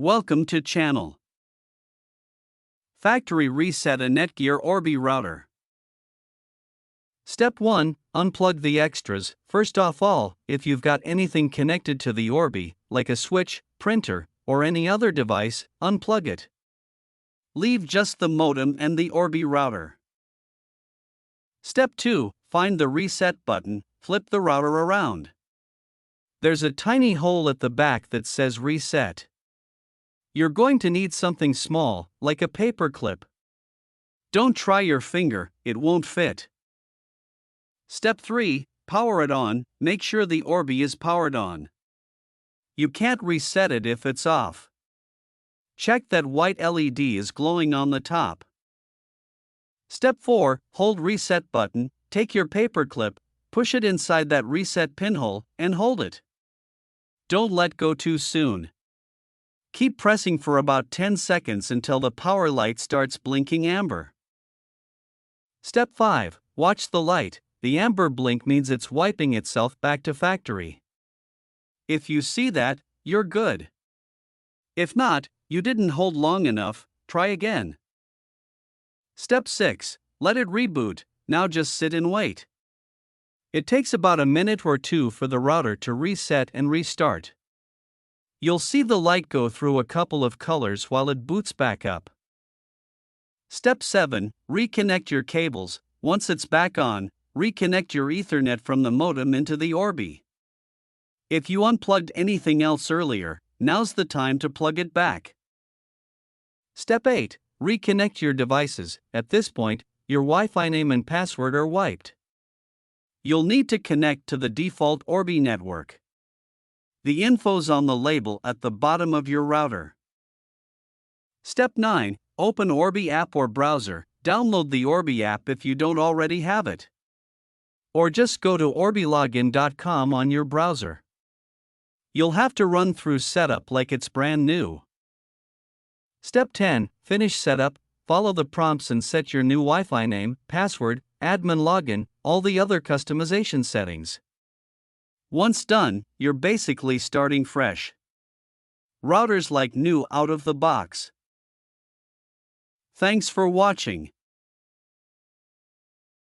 Welcome to channel. Factory reset a Netgear Orbi router. Step 1. Unplug the extras. First off all, if you've got anything connected to the Orbi, like a switch, printer, or any other device, unplug it. Leave just the modem and the Orbi router. Step 2. Find the reset button, flip the router around. There's a tiny hole at the back that says reset. You're going to need something small, like a paper clip. Don't try your finger, it won't fit. Step 3. Power it on, make sure the Orbi is powered on. You can't reset it if it's off. Check that white LED is glowing on the top. Step 4. Hold reset button, take your paper clip, push it inside that reset pinhole, and hold it. Don't let go too soon. Keep pressing for about 10 seconds until the power light starts blinking amber. Step 5. Watch the light. The amber blink means it's wiping itself back to factory. If you see that, you're good. If not, you didn't hold long enough, try again. Step 6. Let it reboot, now just sit and wait. It takes about a minute or two for the router to reset and restart. You'll see the light go through a couple of colors while it boots back up. Step 7. Reconnect your cables. Once it's back on, reconnect your Ethernet from the modem into the Orbi. If you unplugged anything else earlier, now's the time to plug it back. Step 8. Reconnect your devices. At this point, your Wi-Fi name and password are wiped. You'll need to connect to the default Orbi network. The info's on the label at the bottom of your router. Step 9. Open Orbi app or browser. Download the Orbi app if you don't already have it. Or just go to orbilogin.com on your browser. You'll have to run through setup like it's brand new. Step 10. Finish setup, follow the prompts and set your new Wi-Fi name, password, admin login, all the other customization settings. Once done, you're basically starting fresh. Router's like new out of the box. Thanks for watching.